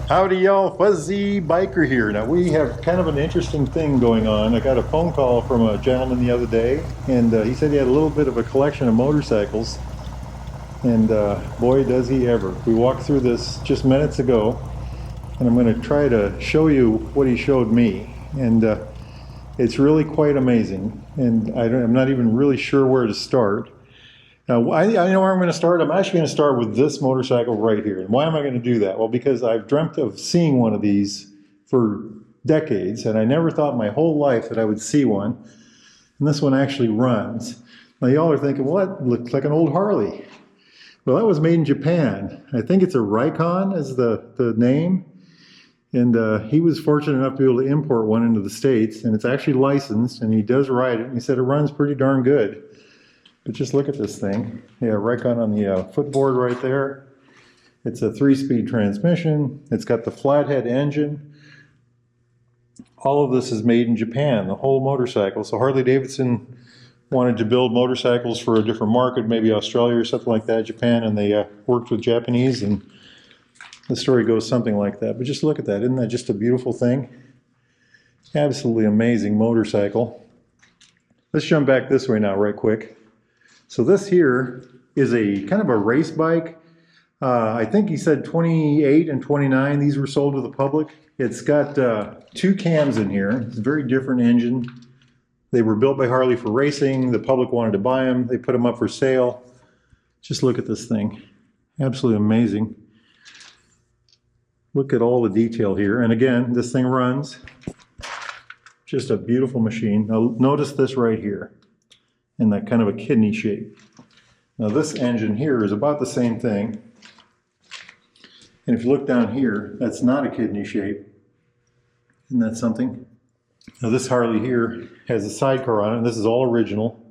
Howdy y'all, Fuzzy Biker here. Now we have kind of an interesting thing going on. I got a phone call from a gentleman the other day, and he said he had a little bit of a collection of motorcycles, and boy does he ever. We walked through this just minutes ago, and I'm going to try to show you what he showed me, and it's really quite amazing, and I'm not even really sure where to start. Now, I know where I'm going to start. I'm actually going to start with this motorcycle right here. And why am I going to do that? Well, because I've dreamt of seeing one of these for decades, and I never thought my whole life that I would see one. And this one actually runs. Now, y'all are thinking, well, that looks like an old Harley. Well, that was made in Japan. I think it's a Rikou is the name. And he was fortunate enough to be able to import one into the States, and it's actually licensed, and he does ride it. And he said it runs pretty darn good. But just look at this thing. Yeah, Rikou on the footboard right there. It's a 3-speed transmission. It's got the flathead engine. All of this is made in Japan, the whole motorcycle. So Harley-Davidson wanted to build motorcycles for a different market, maybe Australia or something like that, Japan, and they worked with Japanese, and the story goes something like that. But just look at that. Isn't that just a beautiful thing? Absolutely amazing motorcycle. Let's jump back this way now right quick. So this here is a kind of a race bike. I think he said 28 and 29. These were sold to the public. It's got 2 cams in here. It's a very different engine. They were built by Harley for racing. The public wanted to buy them. They put them up for sale. Just look at this thing. Absolutely amazing. Look at all the detail here. And again, this thing runs. Just a beautiful machine. Now notice this right here, in that kind of a kidney shape. Now this engine here is about the same thing. And if you look down here, that's not a kidney shape. Isn't that something? Now this Harley here has a sidecar on it, and this is all original.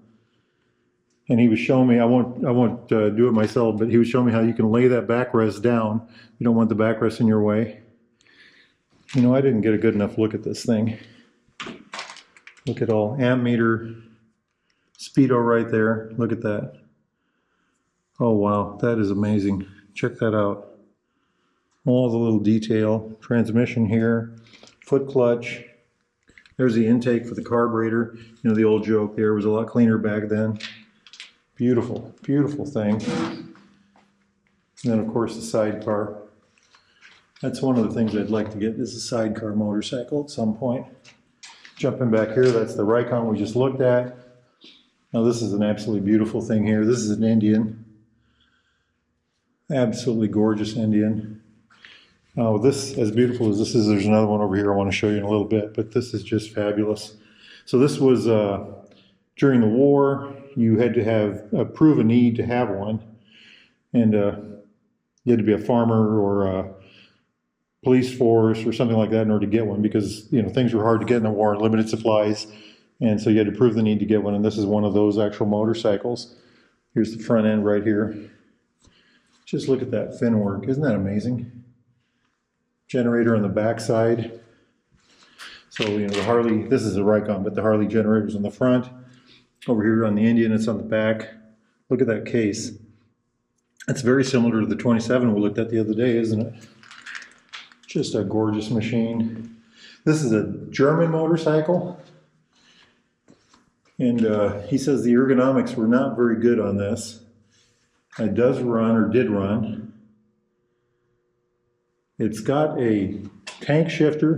And he was showing me, I won't do it myself, but he was showing me how you can lay that backrest down. You don't want the backrest in your way. You know, I didn't get a good enough look at this thing. Look at all amp meter, speedo right there. Look at that. Oh wow, that is amazing. Check that out. All the little detail. Transmission here, foot clutch. There's the intake for the carburetor. You know, the old joke there was a lot cleaner back then. Beautiful, beautiful thing. And then of course the sidecar. That's one of the things I'd like to get, is a sidecar motorcycle at some point. Jumping back here, that's the Rikou we just looked at. Now this is an absolutely beautiful thing here. This is an Indian. Absolutely gorgeous Indian. Now this, as beautiful as this is, there's another one over here I want to show you in a little bit, but this is just fabulous. So this was during the war. You had to have prove a need to have one. And you had to be a farmer or a police force or something like that in order to get one, because you know things were hard to get in the war, limited supplies. And so you had to prove the need to get one, and this is one of those actual motorcycles. Here's the front end right here. Just look at that fin work. Isn't that amazing? Generator on the back side. So, you know, the Harley, this is a Rikou, but the Harley generator's on the front. Over here on the Indian, it's on the back. Look at that case. It's very similar to the 27 we looked at the other day, isn't it? Just a gorgeous machine. This is a German motorcycle. And he says the ergonomics were not very good on this. It does run, or did run. It's got a tank shifter.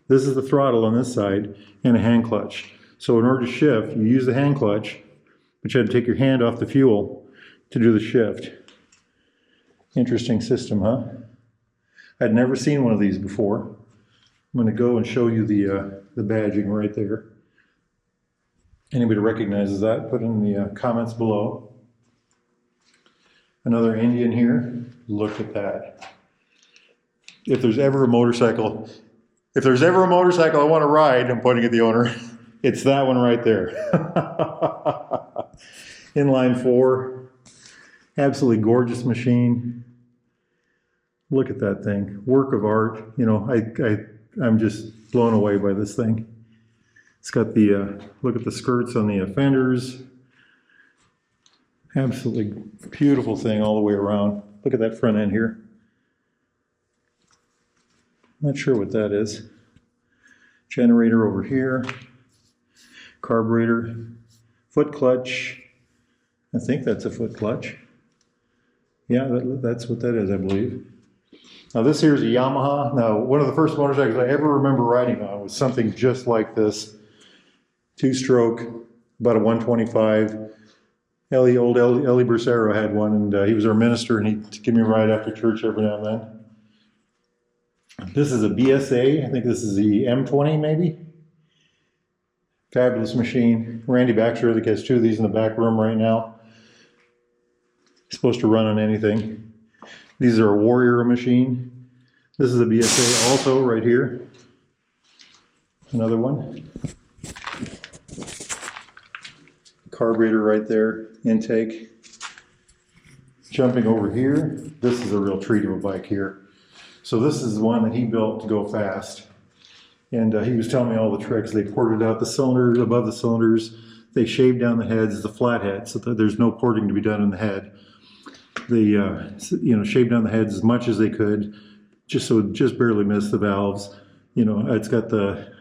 This is the throttle on this side, and a hand clutch. So in order to shift, you use the hand clutch, but you had to take your hand off the fuel to do the shift. Interesting system, huh? I'd never seen one of these before. I'm going to go and show you the badging right there. Anybody recognizes that, put it in the comments below. Another Indian here. Look at that. If there's ever a motorcycle I want to ride, I'm pointing at the owner, it's that one right there. Inline 4. Absolutely gorgeous machine. Look at that thing. Work of art. You know, I'm just blown away by this thing. It's got the, look at the skirts on the fenders. Absolutely beautiful thing all the way around. Look at that front end here. Not sure what that is. Generator over here. Carburetor. Foot clutch. I think that's a foot clutch. Yeah, that's what that is, I believe. Now this here is a Yamaha. Now one of the first motorcycles I ever remember riding on was something just like this. Two-stroke, about a 125. Old Ellie Bracero had one, and he was our minister, and he'd give me a ride after church every now and then. This is a BSA. I think this is the M20 maybe. Fabulous machine. Randy Baxter has two of these in the back room right now. Supposed to run on anything. These are a Warrior machine. This is a BSA also right here. Another one. Carburetor right there, intake. Jumping over here, this is a real treat of a bike here. So this is the one that he built to go fast. And he was telling me all the tricks. They ported out the cylinders, above the cylinders. They shaved down the heads, the flat head, so that there's no porting to be done in the head. They shaved down the heads as much as they could, just so it just barely missed the valves. It's got the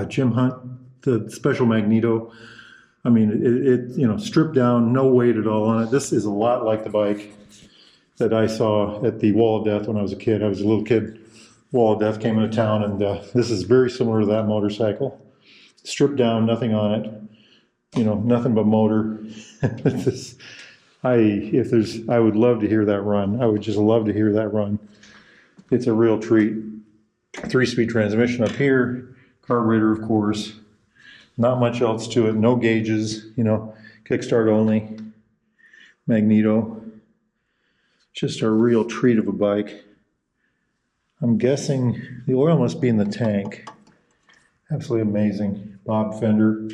Jim Hunt, the special magneto. I mean, it stripped down, no weight at all on it. This is a lot like the bike that I saw at the Wall of Death when I was a kid. I was a little kid. Wall of Death came into town, and this is very similar to that motorcycle. Stripped down, nothing on it. Nothing but motor. I would love to hear that run. I would just love to hear that run. It's a real treat. 3-speed transmission up here. Carburetor, of course. Not much else to it. No gauges, kickstart only. Magneto. Just a real treat of a bike. I'm guessing the oil must be in the tank. Absolutely amazing. Bob fender.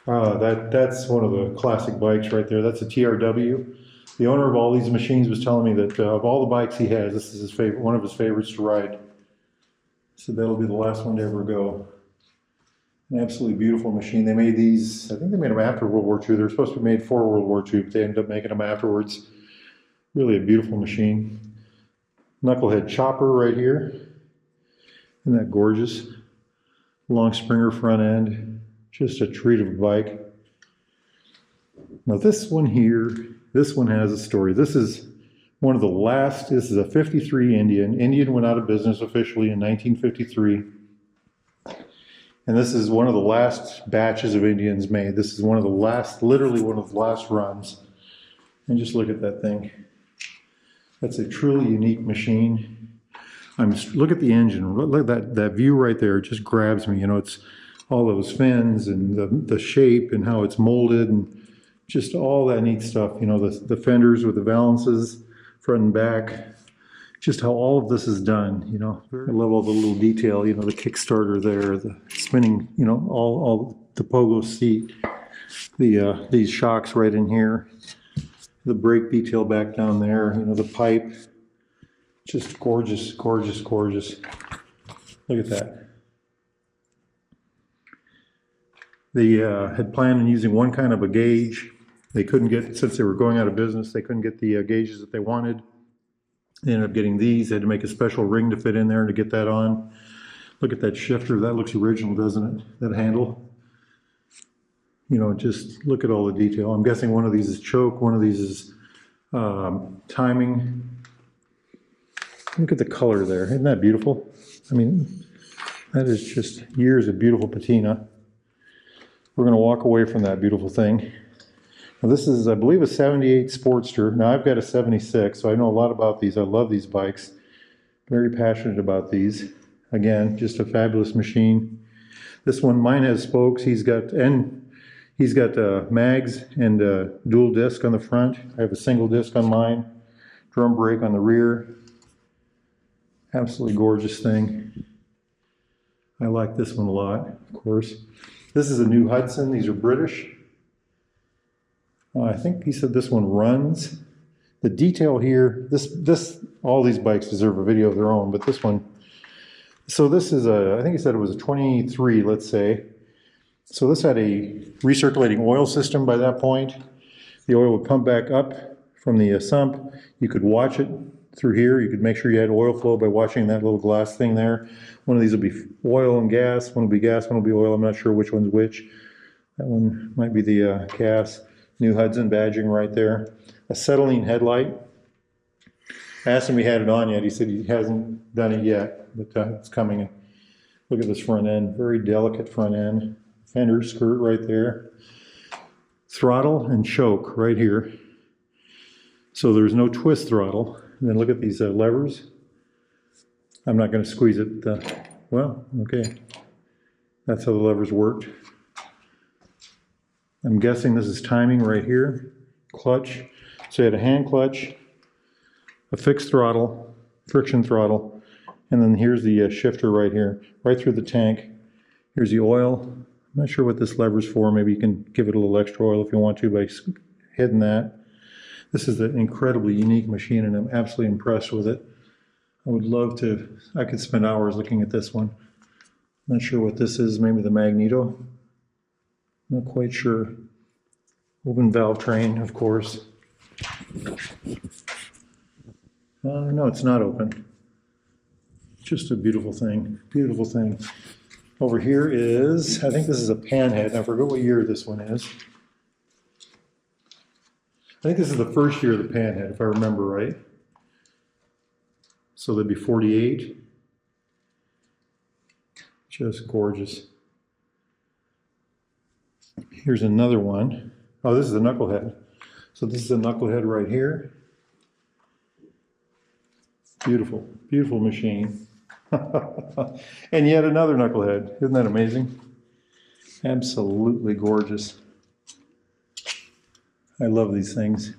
That's one of the classic bikes right there. That's a TRW. The owner of all these machines was telling me that of all the bikes he has, this is his favorite, one of his favorites to ride. So that'll be the last one to ever go. An absolutely beautiful machine. They made these, I think they made them after World War II. They were supposed to be made for World War II, but they ended up making them afterwards. Really a beautiful machine. Knucklehead chopper right here. Isn't that gorgeous? Long Springer front end. Just a treat of a bike. Now this one here, this one has a story. This is one of the last, this is a 53 Indian. Indian went out of business officially in 1953. And this is one of the last batches of Indians made. This is one of the last, literally one of the last runs. And just look at that thing. That's a truly unique machine. Look at the engine. Look at that view right there. It just grabs me. It's all those fins and the shape and how it's molded and just all that neat stuff. The fenders with the valances, front and back. Just how all of this is done. I love all the little detail. The Kickstarter there, the spinning. All the pogo seat. These shocks right in here. The brake detail back down there, the pipe, just gorgeous, gorgeous, gorgeous. Look at that. They had planned on using one kind of a gauge. They couldn't get, since they were going out of business, they couldn't get the gauges that they wanted. They ended up getting these. They had to make a special ring to fit in there to get that on. Look at that shifter. That looks original, doesn't it? That handle. Just look at all the detail. I'm guessing one of these is choke, one of these is timing. Look at the color there. Isn't that beautiful? I mean, that is just years of beautiful patina. We're going to walk away from that beautiful thing. Now this is, I believe, a 78 Sportster. Now I've got a 76, so I know a lot about these. I love these bikes. Very passionate about these. Again, just a fabulous machine. This one, mine has spokes. He's got mags and dual disc on the front. I have a single disc on mine. Drum brake on the rear. Absolutely gorgeous thing. I like this one a lot, of course. This is a new Hudson. These are British. I think he said this one runs. The detail here, all these bikes deserve a video of their own, but this one, so this is I think he said it was a 23, let's say. So this had a recirculating oil system by that point. The oil would pump back up from the sump. You could watch it through here. You could make sure you had oil flow by watching that little glass thing there. One of these will be oil and gas, one will be gas, one will be oil. I'm not sure which one's which. That one might be the gas. New Hudson badging right there. Acetylene headlight. I asked him if he had it on yet. He said he hasn't done it yet, but it's coming. Look at this front end, very delicate front end. Fender skirt right there. Throttle and choke right here. So there's no twist throttle. And then look at these levers. I'm not going to squeeze it. Well, okay. That's how the levers worked. I'm guessing this is timing right here. Clutch. So you had a hand clutch, a fixed throttle, friction throttle, and then here's the shifter right here, right through the tank. Here's the oil. I'm not sure what this lever's for. Maybe you can give it a little extra oil if you want to by hitting that. This is an incredibly unique machine, and I'm absolutely impressed with it. I would love to, I could spend hours looking at this one. Not sure what this is, maybe the magneto. Not quite sure. Open valve train, of course. No, it's not open. Just a beautiful thing, beautiful thing. Over here is, I think this is a panhead. I forget what year this one is. I think this is the first year of the panhead, if I remember right. So that'd be 48. Just gorgeous. Here's another one. Oh, this is a knucklehead. So this is a knucklehead right here. Beautiful, beautiful machine. And yet another knucklehead. Isn't that amazing? Absolutely gorgeous. I love these things.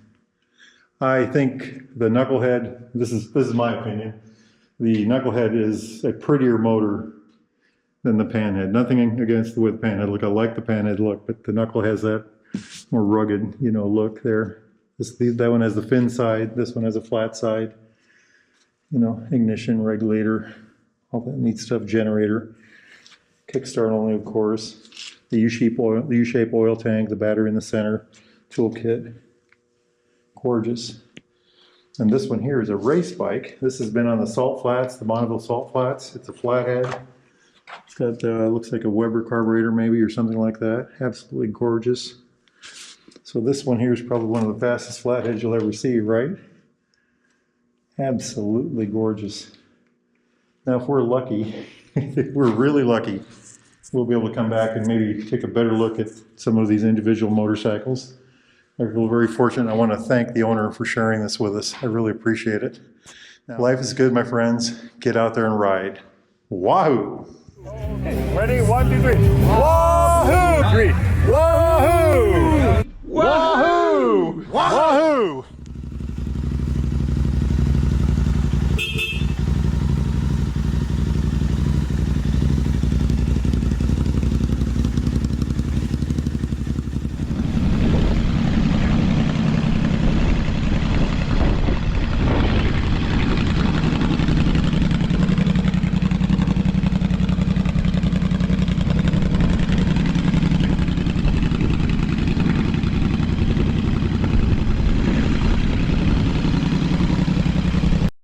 I think the knucklehead, this is my opinion, the knucklehead is a prettier motor than the panhead. Nothing against the with panhead look. I like the panhead look, but the knuckle has that more rugged, you know, look there. That one has the fin side. This one has a flat side. You know, ignition, regulator, all that neat stuff. Generator, kickstart only, of course. The U-shape oil tank, the battery in the center, toolkit. Gorgeous. And this one here is a race bike. This has been on the salt flats, the Bonneville salt flats. It's a flathead. It's got, looks like a Weber carburetor maybe or something like that. Absolutely gorgeous. So this one here is probably one of the fastest flatheads you'll ever see, right? Absolutely gorgeous. Now if we're lucky, if we're really lucky, we'll be able to come back and maybe take a better look at some of these individual motorcycles. I feel very fortunate. I want to thank the owner for sharing this with us. I really appreciate it. Now, life is good, my friends. Get out there and ride. Wahoo! Ready? 1, 2, 3. Wahoo! 3. Wahoo!